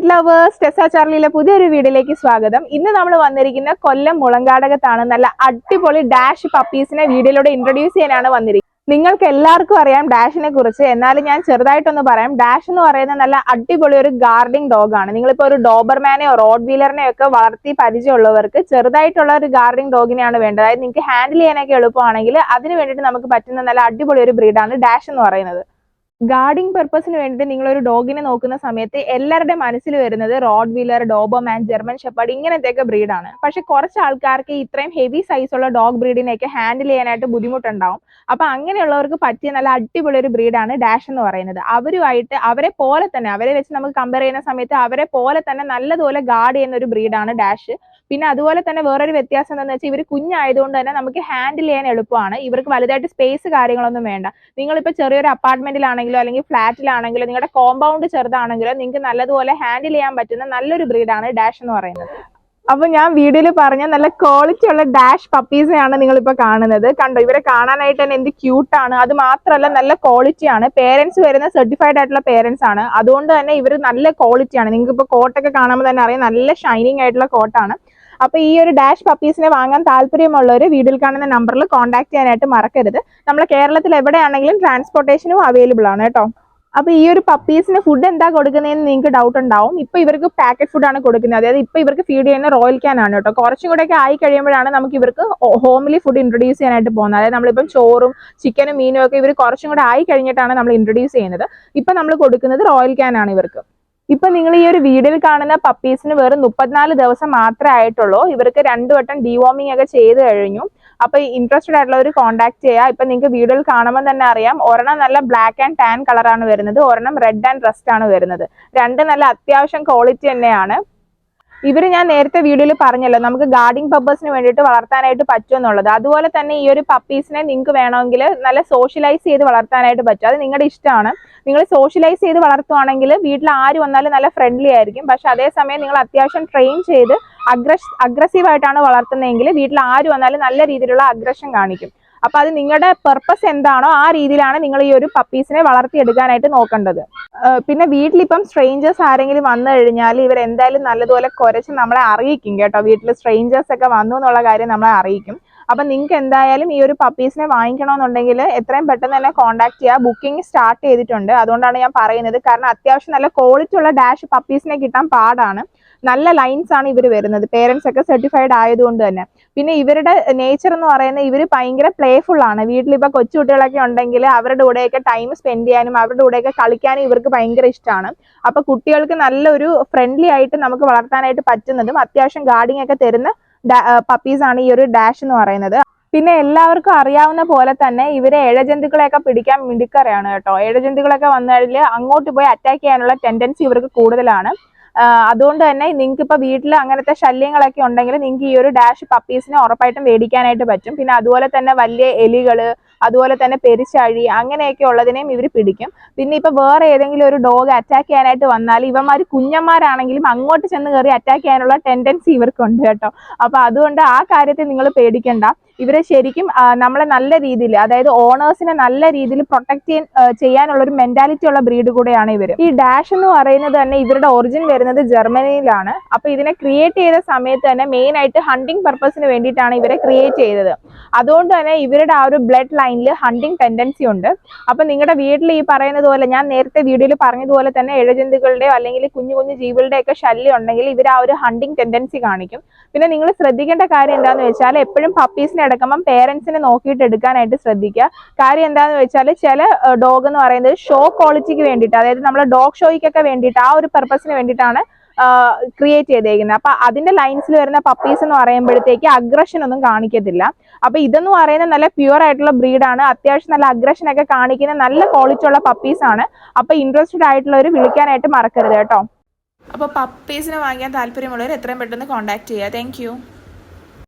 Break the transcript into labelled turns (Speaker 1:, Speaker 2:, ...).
Speaker 1: Pet lovers, ടെസ ചാർലിയിലെ പുതിയൊരു വീഡിയോയിലേക്ക് സ്വാഗതം. ഇന്ന് നമ്മൾ വന്നിരിക്കുന്ന കൊല്ലം മുളങ്കാടകത്താണ്. നല്ല അടിപൊളി ഡാഷ് പപ്പീസിനെ വീഡിയോയിലൂടെ ഇൻട്രൊഡ്യൂസ് ചെയ്യാനാണ് വന്നിരിക്കുന്നത്. നിങ്ങൾക്ക് എല്ലാവർക്കും അറിയാം ഡാഷിനെ കുറിച്ച്, എന്നാലും ഞാൻ ചെറുതായിട്ടൊന്ന് പറയാം. ഡാഷ് എന്ന് പറയുന്നത് നല്ല അടിപൊളി ഒരു ഗാർഡിംഗ് ഡോഗ് ആണ്. നിങ്ങളിപ്പോൾ ഒരു ഡോബർമാനെയോ റോഡ് വീലറിനെയോ ഒക്കെ വളർത്തി പരിചയമുള്ളവർക്ക് ചെറുതായിട്ടുള്ള ഒരു ഗാർഡിംഗ് ഡോഗിനെയാണ് വേണ്ടത്. അതായത് നിങ്ങൾക്ക് ഹാൻഡിൽ ചെയ്യാനൊക്കെ എളുപ്പമാണെങ്കിൽ അതിന് വേണ്ടിയിട്ട് നമുക്ക് പറ്റുന്ന നല്ല അടിപൊളി ഒരു ബ്രീഡാണ് ഡാഷ് എന്ന് പറയുന്നത്. ഗാർഡിംഗ് പർപ്പസിന് വേണ്ടിയിട്ട് നിങ്ങളൊരു ഡോഗിനെ നോക്കുന്ന സമയത്ത് എല്ലാവരുടെ മനസ്സിൽ വരുന്നത് rottweiler, doberman, German shepherd ഇങ്ങനത്തെയൊക്കെ ബ്രീഡാണ്. പക്ഷെ കുറച്ച് ആൾക്കാർക്ക് ഇത്രയും ഹെവി സൈസുള്ള ഡോഗ് ബ്രീഡിനെയൊക്കെ ഹാൻഡിൽ ചെയ്യാനായിട്ട് ബുദ്ധിമുട്ടുണ്ടാവും. അപ്പൊ അങ്ങനെയുള്ളവർക്ക് പറ്റിയ നല്ല അടിപൊളി ഒരു ബ്രീഡാണ് ഡാഷ് എന്ന് പറയുന്നത്. അവരുമായിട്ട് അവരെ പോലെ തന്നെ, അവരെ വെച്ച് നമുക്ക് കമ്പയർ ചെയ്യുന്ന സമയത്ത് അവരെ പോലെ തന്നെ നല്ലതുപോലെ ഗാർഡ് ചെയ്യുന്ന ഒരു ബ്രീഡാണ് ഡാഷ്. പിന്നെ അതുപോലെ തന്നെ വേറൊരു വ്യത്യാസം എന്താണെന്ന് വെച്ചാൽ ഇവർ കുഞ്ഞായതുകൊണ്ട് തന്നെ നമുക്ക് ഹാൻഡിൽ ചെയ്യാൻ എളുപ്പമാണ്. ഇവർക്ക് വലുതായിട്ട് സ്പേസ് കാര്യങ്ങളൊന്നും വേണ്ട. നിങ്ങളിപ്പോൾ ചെറിയൊരു അപ്പാർട്ട്മെന്റിലാണെങ്കിലോ അല്ലെങ്കിൽ ഫ്ലാറ്റിലാണെങ്കിലോ നിങ്ങളുടെ കോമ്പൗണ്ട് ചെറുതാണെങ്കിലോ നിങ്ങൾക്ക് നല്ലതുപോലെ ഹാൻഡിൽ ചെയ്യാൻ പറ്റുന്ന നല്ലൊരു ബ്രീഡാണ് ഡാഷ് എന്ന് പറയുന്നത്. അപ്പൊ ഞാൻ വീഡിയോയിൽ പറഞ്ഞ നല്ല ക്വാളിറ്റി ഉള്ള ഡാഷ് പപ്പീസിനെയാണ് നിങ്ങളിപ്പോ കാണുന്നത്. കണ്ടോ, ഇവരെ കാണാനായിട്ട് തന്നെ എന്ത് ക്യൂട്ടാണ്. അത് മാത്രമല്ല നല്ല ക്വാളിറ്റിയാണ്. പേരൻസ് വരുന്ന സർട്ടിഫൈഡ് ആയിട്ടുള്ള പേരൻസ് ആണ്. അതുകൊണ്ട് തന്നെ ഇവർ നല്ല ക്വാളിറ്റിയാണ്. നിങ്ങൾക്ക് ഇപ്പോൾ കോട്ടൊക്കെ കാണുമ്പോൾ തന്നെ അറിയാം, നല്ല ഷൈനിങ് ആയിട്ടുള്ള കോട്ടാണ്. അപ്പൊ ഈ ഒരു ഡാഷ് പപ്പീസിനെ വാങ്ങാൻ താല്പര്യമുള്ളവർ വീഡിയോയിൽ കാണുന്ന നമ്പറിൽ കോൺടാക്ട് ചെയ്യാനായിട്ട് മറക്കരുത്. നമ്മുടെ കേരളത്തിൽ എവിടെയാണെങ്കിലും ട്രാൻസ്പോർട്ടേഷനും അവൈലബിൾ ആണ് കേട്ടോ. അപ്പൊ ഈ ഒരു പപ്പീസിന് ഫുഡ് എന്താ കൊടുക്കുന്നതെന്ന് നിങ്ങൾക്ക് ഡൗട്ട് ഉണ്ടാവും. ഇപ്പൊ ഇവർക്ക് പാക്കറ്റ് ഫുഡാണ് കൊടുക്കുന്നത്. അതായത് ഇപ്പൊ ഇവർക്ക് ഫീഡ് ചെയ്യുന്ന റോയൽ ക്യാൻ ആണ് കേട്ടോ. കുറച്ചും കൂടെ ഒക്കെ ആയി കഴിയുമ്പോഴാണ് നമുക്ക് ഇവർക്ക് ഹോംലി ഫുഡ് ഇൻട്രൊഡ്യൂസ് ചെയ്യാനായിട്ട് പോകുന്നത്. അതായത് നമ്മളിപ്പം ചോറും ചിക്കനും മീനും ഒക്കെ ഇവർ കുറച്ചും കൂടെ ആയി കഴിഞ്ഞിട്ടാണ് നമ്മൾ ഇൻട്രൊഡ്യൂസ് ചെയ്യുന്നത്. ഇപ്പൊ നമ്മൾ കൊടുക്കുന്നത് റോയൽ ക്യാൻ ആണ് ഇവർക്ക്. ഇപ്പൊ നിങ്ങൾ ഈ ഒരു വീഡിയോയിൽ കാണുന്ന പപ്പീസിന് വെറും 34 ദിവസം മാത്രമേ ആയിട്ടുള്ളൂ. ഇവർക്ക് 2 വട്ടം ഡീവോമിംഗ് ഒക്കെ ചെയ്ത് കഴിഞ്ഞു. അപ്പൊ ഇൻട്രസ്റ്റഡ് ആയിട്ടുള്ളവർ കോൺടാക്ട് ചെയ്യുക. ഇപ്പൊ നിങ്ങൾക്ക് വീഡിയോയിൽ കാണുമ്പോൾ തന്നെ അറിയാം, ഒരെണ്ണം നല്ല ബ്ലാക്ക് ആൻഡ് ടാൻ കളറാണ് വരുന്നത്, ഒരെണ്ണം റെഡ് ആൻഡ് റസ്റ്റ് ആണ് വരുന്നത്. രണ്ട് നല്ല അത്യാവശ്യം ക്വാളിറ്റി തന്നെയാണ്. ഇവര് ഞാൻ നേരത്തെ വീഡിയോയിൽ പറഞ്ഞല്ലോ, നമുക്ക് ഗാർഡിംഗ് പർപ്പസിന് വേണ്ടിയിട്ട് വളർത്താനായിട്ട് പറ്റുമെന്നുള്ളത്. അതുപോലെ തന്നെ ഈ ഒരു പപ്പീസിനെ നിങ്ങൾക്ക് വേണമെങ്കിൽ നല്ല സോഷ്യലൈസ് ചെയ്ത് വളർത്താനായിട്ട് പറ്റും. അത് നിങ്ങളുടെ ഇഷ്ടമാണ്. നിങ്ങൾ സോഷ്യലൈസ് ചെയ്ത് വളർത്തുവാണെങ്കിൽ വീട്ടിൽ ആര് വന്നാലും നല്ല ഫ്രണ്ട്ലി ആയിരിക്കും. പക്ഷെ അതേസമയം നിങ്ങൾ അത്യാവശ്യം ട്രെയിൻ ചെയ്ത് അഗ്രസീവ് ആയിട്ടാണ് വളർത്തുന്നതെങ്കിൽ വീട്ടിൽ ആര് വന്നാലും നല്ല രീതിയിലുള്ള അഗ്രഷൻ കാണിക്കും. അപ്പൊ അത് നിങ്ങളുടെ പർപ്പസ് എന്താണോ ആ രീതിയിലാണ് നിങ്ങൾ ഈ ഒരു പപ്പീസിനെ വളർത്തിയെടുക്കാനായിട്ട് നോക്കേണ്ടത്. പിന്നെ വീട്ടിലിപ്പം സ്ട്രേഞ്ചേഴ്സ് ആരെങ്കിലും വന്നു കഴിഞ്ഞാൽ ഇവർ എന്തായാലും നല്ലതുപോലെ കുരച്ച് നമ്മളെ അറിയിക്കും കേട്ടോ. വീട്ടിൽ സ്ട്രേഞ്ചേഴ്സ് ഒക്കെ വന്നു എന്നുള്ള കാര്യം നമ്മളെ അറിയിക്കും. അപ്പൊ നിങ്ങൾക്ക് എന്തായാലും ഈ ഒരു പപ്പീസിനെ വാങ്ങിക്കണമെന്നുണ്ടെങ്കിൽ എത്രയും പെട്ടെന്ന് തന്നെ കോൺടാക്ട് ചെയ്യുക. ബുക്കിംഗ് സ്റ്റാർട്ട് ചെയ്തിട്ടുണ്ട്. അതുകൊണ്ടാണ് ഞാൻ പറയുന്നത്. കാരണം അത്യാവശ്യം നല്ല ക്വാളിറ്റി ഉള്ള ഡാഷ് പപ്പീസിനെ കിട്ടാൻ പാടാണ്. നല്ല ലൈൻസ് ആണ് ഇവർ വരുന്നത്. പേരൻസ് ഒക്കെ സർട്ടിഫൈഡ് ആയതുകൊണ്ട് തന്നെ. പിന്നെ ഇവരുടെ നേച്ചർ എന്ന് പറയുന്നത് ഇവർ ഭയങ്കര പ്ലേഫുൾ ആണ്. വീട്ടിലിപ്പോൾ കൊച്ചുകുട്ടികളൊക്കെ ഉണ്ടെങ്കിൽ അവരുടെ കൂടെയൊക്കെ ടൈം സ്പെൻഡ് ചെയ്യാനും അവരുടെ കൂടെയൊക്കെ കളിക്കാനും ഇവർക്ക് ഭയങ്കര ഇഷ്ടമാണ്. അപ്പൊ കുട്ടികൾക്ക് നല്ലൊരു ഫ്രണ്ട്ലി ആയിട്ട് നമുക്ക് വളർത്താനായിട്ട് പറ്റുന്നതും അത്യാവശ്യം ഗാർഡിംഗ് ഒക്കെ തരുന്ന പപ്പീസ് ആണ് ഈ ഒരു ഡാഷ് എന്ന് പറയുന്നത്. പിന്നെ എല്ലാവർക്കും അറിയാവുന്ന പോലെ തന്നെ ഇവരെ ഇഴജന്തുക്കളെയൊക്കെ പിടിക്കാൻ മിടുക്കരാണ് കേട്ടോ. ഇഴജന്തുക്കളൊക്കെ വന്നു കഴിഞ്ഞാൽ അങ്ങോട്ട് പോയി അറ്റാക്ക് ചെയ്യാനുള്ള ടെൻഡൻസി ഇവർക്ക് കൂടുതലാണ്. അതുകൊണ്ട് തന്നെ നിങ്ങൾക്ക് ഇപ്പൊ വീട്ടിൽ അങ്ങനത്തെ ശല്യങ്ങളൊക്കെ ഉണ്ടെങ്കിൽ നിങ്ങൾക്ക് ഈ ഒരു ഡാഷ് പപ്പീസിനെ ഉറപ്പായിട്ടും മേടിക്കാനായിട്ട് പറ്റും. പിന്നെ അതുപോലെ തന്നെ വലിയ എലികള്, അതുപോലെ തന്നെ പെരിച്ചാഴി അങ്ങനെയൊക്കെ ഉള്ളതിനെയും ഇവർ പിടിക്കും. പിന്നെ ഇപ്പൊ വേറെ ഏതെങ്കിലും ഒരു ഡോഗ് അറ്റാക്ക് ചെയ്യാനായിട്ട് വന്നാൽ ഇവന്മാർ കുഞ്ഞന്മാരാണെങ്കിലും അങ്ങോട്ട് ചെന്ന് കയറി അറ്റാക്ക് ചെയ്യാനുള്ള ടെൻഡൻസി ഇവർക്കുണ്ട് കേട്ടോ. അപ്പൊ അതുകൊണ്ട് ആ കാര്യത്തിൽ നിങ്ങൾ പേടിക്കണ്ട. ഇവരെ ശരിക്കും നമ്മളെ നല്ല രീതിയിൽ, അതായത് ഓണേഴ്സിനെ നല്ല രീതിയിൽ പ്രൊട്ടക്ട് ചെയ്യാനുള്ള ഒരു മെന്റാലിറ്റി ഉള്ള ബ്രീഡ് കൂടെയാണ് ഇവർ. ഈ ഡാഷ് എന്ന് പറയുന്നത് തന്നെ ഇവരുടെ ഒറിജിൻ വരുന്നത് ജർമ്മനിയിലാണ്. അപ്പൊ ഇതിനെ ക്രിയേറ്റ് ചെയ്ത സമയത്ത് തന്നെ മെയിൻ ആയിട്ട് ഹണ്ടിങ് പർപ്പസിന് വേണ്ടിയിട്ടാണ് ഇവരെ ക്രിയേറ്റ് ചെയ്തത്. അതുകൊണ്ട് തന്നെ ഇവരുടെ ആ ഒരു ബ്ലഡ് ലൈനിൽ ഹണ്ടിങ് ടെൻഡൻസി ഉണ്ട്. അപ്പൊ നിങ്ങളുടെ വീട്ടിൽ ഈ പറയുന്നത് പോലെ, ഞാൻ നേരത്തെ വീഡിയോയിൽ പറഞ്ഞതുപോലെ തന്നെ ഇഴജന്തുക്കളുടെയോ അല്ലെങ്കിൽ കുഞ്ഞു കുഞ്ഞു ജീവികളുടെ ഒക്കെ ശല്യം ഉണ്ടെങ്കിൽ ഇവർ ആ ഒരു ഹണ്ടിങ് ടെൻഡൻസി കാണിക്കും. പിന്നെ നിങ്ങൾ ശ്രദ്ധിക്കേണ്ട കാര്യം എന്താണെന്ന് വെച്ചാൽ എപ്പോഴും പപ്പീസിനെ എടുക്കുമ്പോൾ പേരൻസിനെ നോക്കിയിട്ട് എടുക്കാനായിട്ട് ശ്രദ്ധിക്കുക. കാര്യം എന്താണെന്ന് വെച്ചാൽ ചില ഡോഗ് എന്ന് പറയുന്നത് ഷോ ക്വാളിറ്റിക്ക് വേണ്ടിയിട്ട്, അതായത് നമ്മളെ ഡോഗ് ഷോയ്ക്കൊക്കെ വേണ്ടിയിട്ട് ആ ഒരു പർപ്പസിന് വേണ്ടിയിട്ടാണ് ക്രിയേറ്റ് ചെയ്തേക്കുന്നത്. അപ്പൊ അതിന്റെ ലൈൻസിൽ വരുന്ന പപ്പീസ് എന്ന് പറയുമ്പോഴത്തേക്ക് അഗ്രഷൻ ഒന്നും കാണിക്കത്തില്ല. അപ്പൊ ഇതെന്ന് പറയുന്നത് നല്ല പ്യുവർ ആയിട്ടുള്ള ബ്രീഡാണ്. അത്യാവശ്യം നല്ല അഗ്രഷൻ ഒക്കെ കാണിക്കുന്ന നല്ല ക്വാളിറ്റി ഉള്ള പപ്പീസ് ആണ്. അപ്പൊ ഇൻട്രസ്റ്റഡ് ആയിട്ടുള്ളവർ വിളിക്കാനായിട്ട് മറക്കരുത് കേട്ടോ. അപ്പോൾ പപ്പീസിനെ വാങ്ങിക്കാൻ താല്പര്യമുള്ളവർ എത്രയും പെട്ടെന്ന് കോൺടാക്ട് ചെയ്യുക. താങ്ക്